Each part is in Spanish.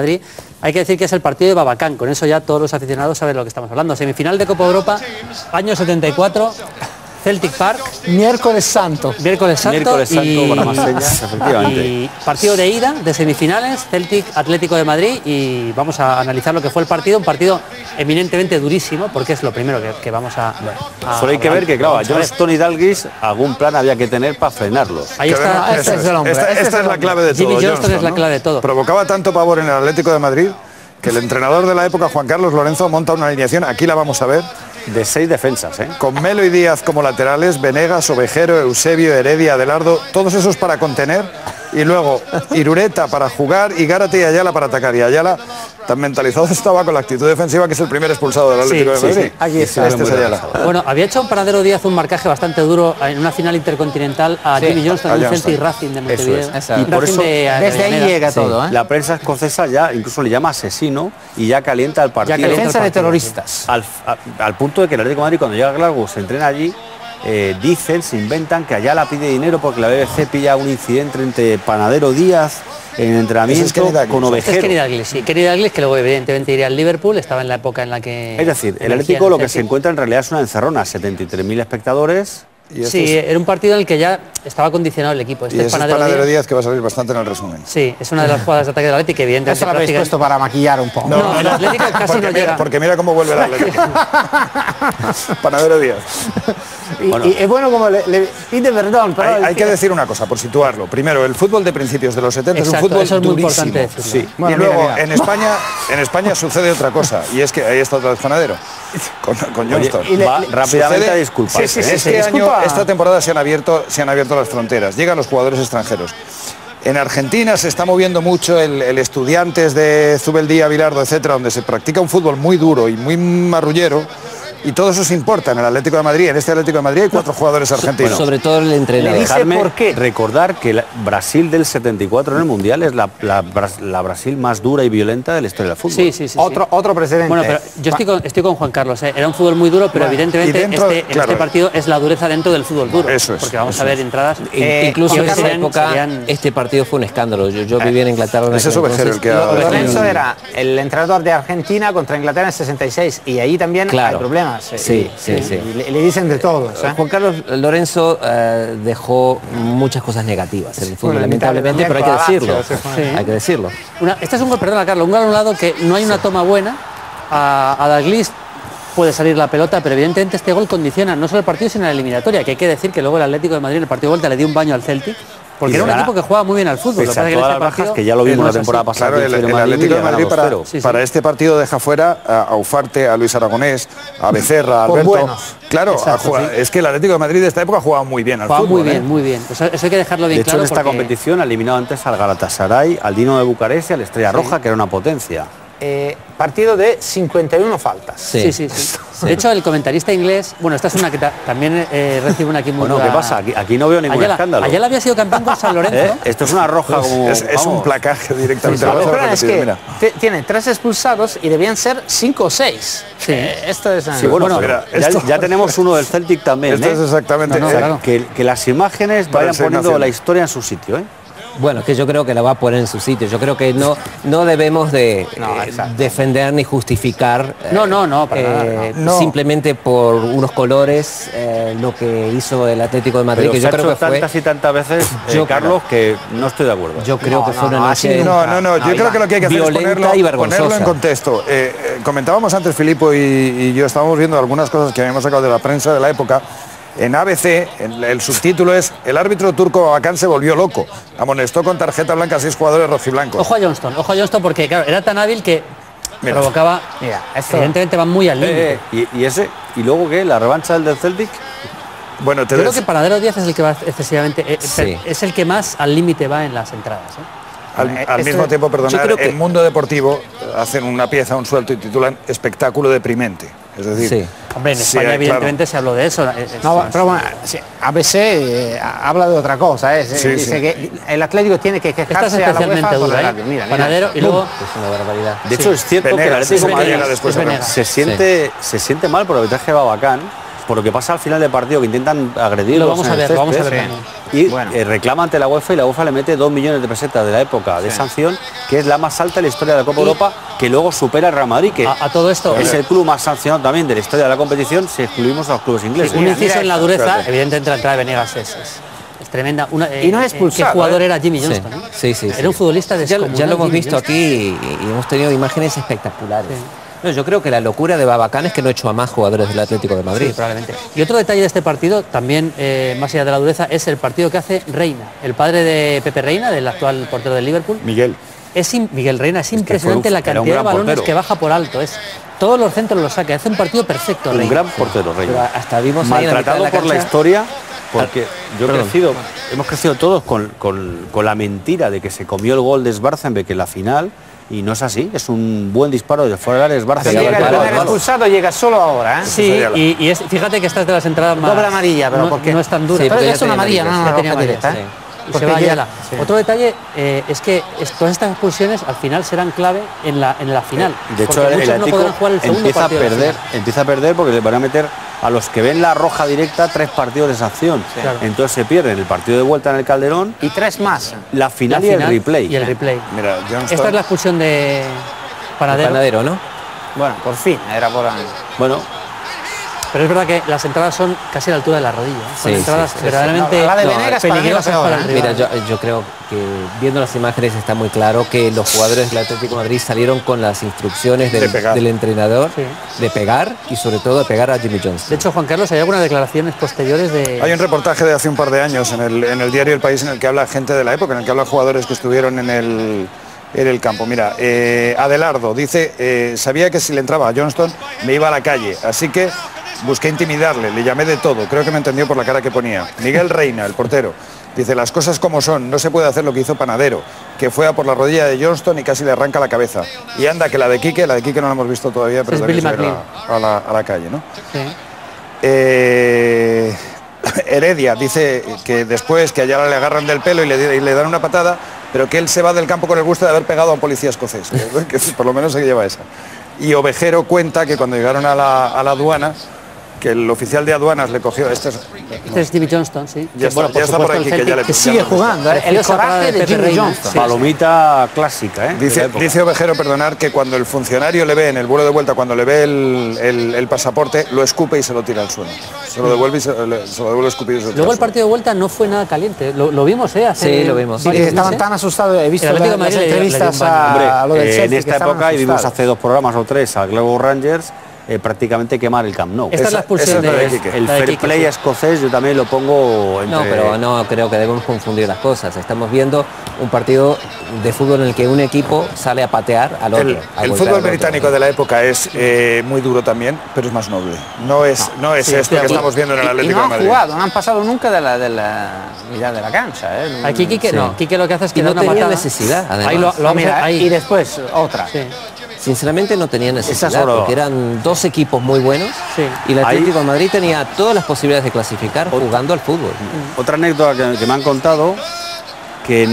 Madrid, hay que decir que es el partido de Babacán, con eso ya todos los aficionados saben de lo que estamos hablando. Semifinal de Copa Europa, año 74, Celtic Park. Miércoles Santo. Miércoles Santo para más señas, efectivamente. Y partido de ida, de semifinales, Celtic Atlético de Madrid, y vamos a analizar lo que fue el partido, un partido eminentemente durísimo, porque es lo primero que vamos a solo hay que ver que, claro, a Johnston y Dalglish algún plan había que tener para frenarlos. Ahí está, Esta es la clave de todo. Jimmy Johnston es la clave de todo. Provocaba tanto pavor en el Atlético de Madrid que el entrenador de la época, Juan Carlos Lorenzo, monta una alineación, aquí la vamos a ver, De 6 defensas, con Melo y Díaz como laterales, Venegas, Ovejero, Eusebio, Heredia, Adelardo, todos esos para contener, y luego Irureta para jugar y Gárate y Ayala para atacar. Y Ayala tan mentalizado estaba con la actitud defensiva que es el primer expulsado del Atlético de Madrid. Aquí está. Este es Ayala. Bueno, había hecho Panadero Díaz un marcaje bastante duro en una final intercontinental a Jimmy Johnston, en un Celtic Racing de Montevideo. Y por eso desde ahí llega todo, ¿eh? La prensa escocesa ya incluso le llama asesino y ya calienta el partido. Defensa de terroristas. Al punto de que el Atlético de Madrid, cuando llega a Glasgow, se entrena allí. Dicen, se inventan que Ayala pide dinero porque la BBC pilla un incidente entre Panadero Díaz en entrenamiento con Ovejero. Es Kenny Dalglish, sí. Kenny Dalglish, que luego evidentemente iría al Liverpool, estaba en la época en la que... Es decir, el Atlético lo que se encuentra en realidad es una encerrona, 73.000 espectadores. Sí, era un partido en el que ya estaba condicionado el equipo. Y ese es Panadero Díaz, que va a salir bastante en el resumen. Sí, es una de las jugadas de ataque del Atlético, que evidentemente... Eso lo habéis puesto para maquillar un poco. No, el Atlético casi no llega. Porque mira cómo vuelve el Atlético. Panadero Díaz. Y es bueno como le pide perdón, pero... Hay que decir una cosa, por situarlo. Primero, el fútbol de principios de los 70 Exacto, es un fútbol eso es muy durísimo. importante decirlo. Sí. Bueno, y luego, mira. en España sucede otra cosa, y es que ahí está otra vez Panadero, con Johnston. Va rápidamente Sucede- a disculparse. Este año, esta temporada se han abierto las fronteras, llegan los jugadores extranjeros. En Argentina se está moviendo mucho el Estudiantes de Zubeldía, Bilardo, etcétera, donde se practica un fútbol muy duro y muy marrullero. Y todo eso se importa en el Atlético de Madrid. En este Atlético de Madrid hay 4 jugadores argentinos. Sobre todo el entrenador. Dejarme ¿por qué? recordar que Brasil del 74 en el Mundial es la Brasil más dura y violenta de la historia del fútbol. Sí. Otro precedente. Bueno, pero yo estoy con Juan Carlos. Era un fútbol muy duro, pero evidentemente y dentro, en este partido es la dureza dentro del fútbol duro. Eso es, porque vamos a ver entradas. Incluso en esa serían- época serían- este partido fue un escándalo. Yo vivía en Inglaterra en Ese es aquel Ovejero el que ha... Lorenzo era el entrenador de Argentina contra Inglaterra en 66 y ahí también Claro. hay problemas. Sí. Y le dicen de todos. Juan Carlos Lorenzo dejó muchas cosas negativas en el fútbol, Bueno, lamentablemente, pero hay que decirlo. Hay que decirlo. Este es un gol, perdona Carlos, un gol anulado que no hay una toma buena. A Dalglish puede salir la pelota, pero evidentemente este gol condiciona no solo el partido sino la eliminatoria, que hay que decir que luego el Atlético de Madrid en el partido de vuelta le dio un baño al Celtic, porque era un equipo que juega muy bien al fútbol. Pese a todas las bajas, que ya lo vimos la temporada pasada. Claro, el Atlético de Madrid para este partido deja fuera a Ufarte, a Luis Aragonés, a Becerra, a Por Alberto. buenos. Claro, Exacto, es que el Atlético de Madrid de esta época jugaba muy bien al Juega fútbol. muy bien. Eso hay que dejarlo bien De hecho, claro. en esta competición ha eliminado antes al Galatasaray, al Dinamo de Bucarest y al Estrella Roja, que era una potencia. Partido de 51 faltas. Sí. De hecho, el comentarista inglés, bueno, esta es una que también recibe una aquí muy Bueno, dura. ¿qué pasa? Aquí no veo ningún escándalo. Ayala había sido campeón con San Lorenzo. Esto es una roja como... Es un placaje directamente. El Vamos a problema es repetir, que mira. tiene 3 expulsados y debían ser 5 o 6. Sí. Esto es... Sí, bueno, mira, ya tenemos uno del Celtic también. Esto es exactamente... claro. Que las imágenes Para vayan el Seis poniendo Naciones. la historia en su sitio, ¿eh? Bueno, que yo creo que la va a poner en su sitio. Yo creo que no debemos de defender ni justificar No, para nada, no. simplemente por unos colores lo que hizo el Atlético de Madrid, Pero que se yo ha creo hecho que fue... tantas y tantas veces, Carlos, que no estoy de acuerdo. Yo creo que fue una así noche... No, yo creo que lo que hay que hacer es violenta y vergonzosa. ponerlo en contexto. Comentábamos antes, Filipo y yo estábamos viendo algunas cosas que habíamos sacado de la prensa de la época. En ABC, el subtítulo es: el árbitro turco Babacán se volvió loco. Amonestó con tarjeta blanca a 6 jugadores rojiblancos. Ojo a Johnston, porque claro, era tan hábil que provocaba... Mira, esto... Evidentemente van muy al límite. ¿Y luego qué? ¿La revancha del Celtic? Bueno, Yo creo que Panadero Díaz es el que va excesivamente... Sí. Es el que más al límite va en las entradas. al mismo tiempo, perdonad, creo que- en Mundo Deportivo hacen una pieza, un suelto y titulan espectáculo deprimente. Es decir, Sí. Hombre, en sí, España claro. evidentemente se habló de eso. No, pero bueno, sí, ABC habla de otra cosa. Dice sí. que el Atlético tiene que Esta es quejarse a la especialmente UEFA por dura, el ¿eh? árbitro. Mira, Panadero y luego... Es una barbaridad. De hecho, es cierto que el Venegas, Atlético de ese Madrid llega después es a ver. Venegas. se siente mal por el arbitraje de Babacán, por lo que pasa al final del partido, que intentan agredirlos. Lo vamos en a el ver, lo vamos a césped. ver también. y reclama ante la UEFA y la UEFA le mete 2 millones de pesetas de la época de sanción, que es la más alta en la historia de la Copa Europa, que luego supera el Real Madrid, que a todo esto es el club más sancionado también de la historia de la competición si excluimos a los clubes ingleses. Un inciso en la dureza, evidentemente la entrada de Venegas es tremenda. Y no es expulsado. ¿Qué jugador era Jimmy Johnston? Sí. Era un futbolista descomunal. Ya lo hemos Jimmy visto Johnston. aquí y hemos tenido imágenes espectaculares. Sí. No, yo creo que la locura de Babacán es que no echó a más jugadores del Atlético de Madrid. Sí, probablemente. Y otro detalle de este partido, también más allá de la dureza, es el partido que hace Reina, el padre de Pepe Reina, del actual portero del Liverpool. Miguel Reina, es impresionante la cantidad de balones portero. que baja por alto. Todos los centros los saca, hace un partido perfecto. Un Reina. gran portero, Reina. Pero hasta vimos ahí en la mitad de Maltratado la por la cancha. historia, porque hemos crecido todos con la mentira de que se comió el gol de Schwarzenbeck en la final, y no es así, es un buen disparo de fuera del área. Schwarzenbeck Llega el primer expulsado, llega solo ahora, ¿eh? Sí, y fíjate que esta es de las entradas más... Doble amarilla, pero ¿por qué? No es tan dura. Sí, Pero porque es ya una tenía amarilla, no amarilla, una tenía roja amarilla, directa, sí. ¿eh? Y Porque se va llega- Ayala. Otro detalle es que todas estas expulsiones al final serán clave en la final. De hecho, porque el muchos no Atlético podrán jugar el segundo empieza a partido de la perder, final. porque le van a meter a los que ven la roja directa 3 partidos de sanción. Claro. Entonces se pierden el partido de vuelta en el Calderón, Y 3 más. la final, La y el final replay. Y el replay. Mira, Johnston, Esta es la expulsión de Panadero. Panadero, ¿no? Bueno, por fin, era por ahí. Bueno, Pero es verdad que las entradas son casi a la altura de la rodilla. Son Sí, entradas sí, sí, verdaderamente sí. No, la de Venegas para mí peligrosas la peor, para el ¿eh? rival. Mira, yo creo que viendo las imágenes está muy claro que los jugadores del Atlético de Madrid salieron con las instrucciones De pegar. del entrenador Sí. de pegar y sobre todo de pegar a Jimmy Johnston. De hecho, Juan Carlos, hay algunas declaraciones posteriores de... hay un reportaje de hace un par de años en el diario El País en el que habla gente de la época, en el que habla jugadores que estuvieron en el campo. Mira, Adelardo dice, sabía que si le entraba a Johnston me iba a la calle, así que busqué intimidarle, le llamé de todo, creo que me entendió por la cara que ponía. Miguel Reina, el portero, dice, las cosas como son, no se puede hacer lo que hizo Panadero, que fue a por la rodilla de Johnston y casi le arranca la cabeza. Y anda, que la de Quique no la hemos visto todavía, pero Es también Billy se irá a la calle, ¿no? Sí. Heredia dice que después que Ayala le agarran del pelo y le dan una patada, pero que él se va del campo con el gusto de haber pegado a un policía escocés, que por lo menos se lleva esa. Y Ovejero cuenta que cuando llegaron a la aduana, que el oficial de aduanas le cogió... Este es Jimmy Johnston, sí. Ya está- Bueno, ya está por aquí, que ya le- Que sigue jugando, ¿eh? El Preciosa parada coraje de de Pepe Jimmy Reina. Johnston. Sí. palomita clásica, ¿eh? de la época. Dice Ovejero, perdonar, que cuando el funcionario le ve en el vuelo de vuelta, cuando le ve el pasaporte, lo escupe y se lo tira al suelo. Se lo devuelve y se lo devuelve escupido y se lo tira Luego al el partido de vuelta no fue nada caliente. Lo vimos, ¿eh? Sí, lo vimos. varios Estaban meses. tan asustados, he visto El Atlético de las Madrid le dio entrevistas un baño. a lo del en Chelsea, esta que estaban época, y vimos asustados. hace 2 programas o 3 al Glasgow Rangers, prácticamente quemar el Camp Nou. Esta es la expulsión esa es la de de Quique. El la de fair Quique, play sí. escocés yo también lo pongo entre... No, pero no creo que debemos confundir las cosas. Estamos viendo un partido de fútbol en el que un equipo sale a patear al otro. El fútbol británico de la época es muy duro también, pero es más noble. No es sí, esto que estoy estamos viendo en el Y Atlético no de han Madrid. jugado, no han pasado nunca de la mitad de la cancha, ¿eh? Aquí Quique Sí. no. Quique lo que hace es que Y da no una tenía patada. necesidad, además. Ahí lo No, vamos mira, a- ahí. y después otra. Sí. Sinceramente no tenía necesidad, solo- porque eran dos equipos muy buenos Sí. y el Ahí- Atlético de Madrid tenía todas las posibilidades de clasificar jugando al fútbol. Otra anécdota que me han contado, que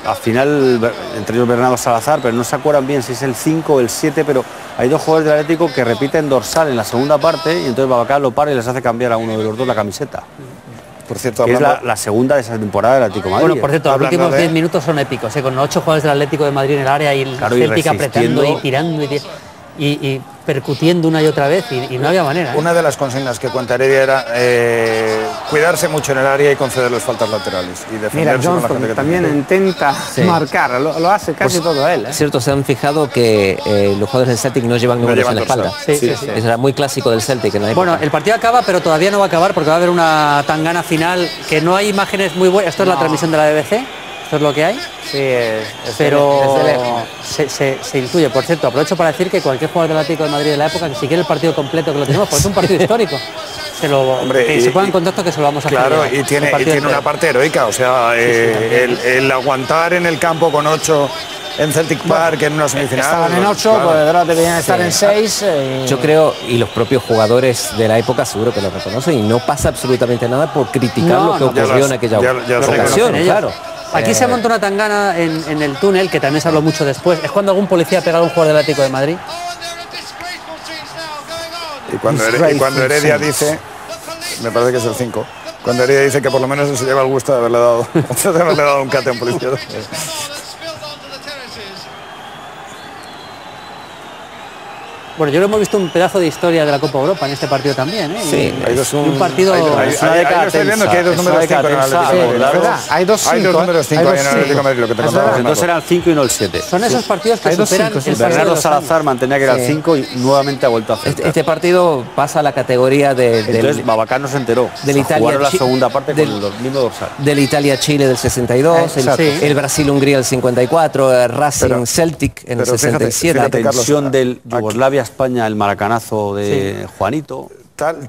al final, entre ellos Bernardo Salazar, pero no se acuerdan bien si es el 5 o el 7, pero hay 2 jugadores del Atlético que repiten dorsal en la segunda parte y entonces Babacar lo para y les hace cambiar a uno de los dos la camiseta. Por cierto, Que es hablando, la segunda de esa temporada del Atlético de Madrid. Bueno, por cierto, los Hablando últimos de- 10 minutos son épicos, con 8 jugadores del Atlético de Madrid en el área y el Claro, y Celtic apretando resistiendo. y tirando y percutiendo una y otra vez y no había manera. ¿eh? una de las consignas que cuenta Heredia era cuidarse mucho en el área y concederles faltas laterales. Y Mira, defenderse con la Johnston gente que también tiene. intenta Sí. marcar, lo hace casi todo él, ¿eh? Cierto, se han fijado que los jugadores del Celtic no llevan números llevan en la dorsal. espalda. Sí, sí, sí. Eso era muy clásico del Celtic en la época. Bueno, el partido acaba, pero todavía no va a acabar porque va a haber una tangana final que no hay imágenes muy buenas. Esto es la transmisión de la BBC, esto es lo que hay, Sí, es pero desde lejos. se intuye. Por cierto, aprovecho para decir que cualquier jugador del Atlético de Madrid de la época, que si quiere el partido completo, que lo tenemos, porque es un partido histórico, Hombre, que y- se ponga en contacto que se lo vamos a hacer Claro, llegar, y el tiene partido una entero. parte heroica, o sea, el aguantar en el campo con 8 en Celtic Park en una semifinal. Estaban en 8, claro. pues ahora deberían estar en 6. Yo creo, y los propios jugadores de la época seguro que lo reconocen, y no pasa absolutamente nada por criticar No, lo que no. Ya ocurrió lo- en aquella ya lo ocasión, reconocen ellos. claro. Aquí se monta una tangana en el túnel, que también se habló mucho después. Es cuando algún policía ha pegado a un jugador del Atlético de Madrid. Y cuando Heredia dice, me parece que es el 5, Cuando Heredia dice que por lo menos se lleva el gusto de haberle dado un cate a un policía. Bueno, yo creo que hemos visto un pedazo de historia de la Copa Europa en este partido también, ¿eh? Sí, Y un partido... Estoy viendo que hay dos números 5 en el Atlético de Madrid. ¿Verdad? Hay dos números 5 en el Atlético de Madrid, lo que te contaba. Entonces era el 5 y no el 7. Son esos partidos que superan el Bernardo Salazar mantenía que era el 5 y nuevamente ha vuelto a hacer. Este partido pasa a la categoría Entonces Babacán no se enteró. del Italia- Jugaron la segunda parte con del- el mismo dorsal. del Italia-Chile del 62, el Brasil-Hungría del 54, el Racing-Celtic en el pero fíjate, 67. La fíjate, Carlos, tensión del Yugoslavia-España, el maracanazo de Juanito. Tal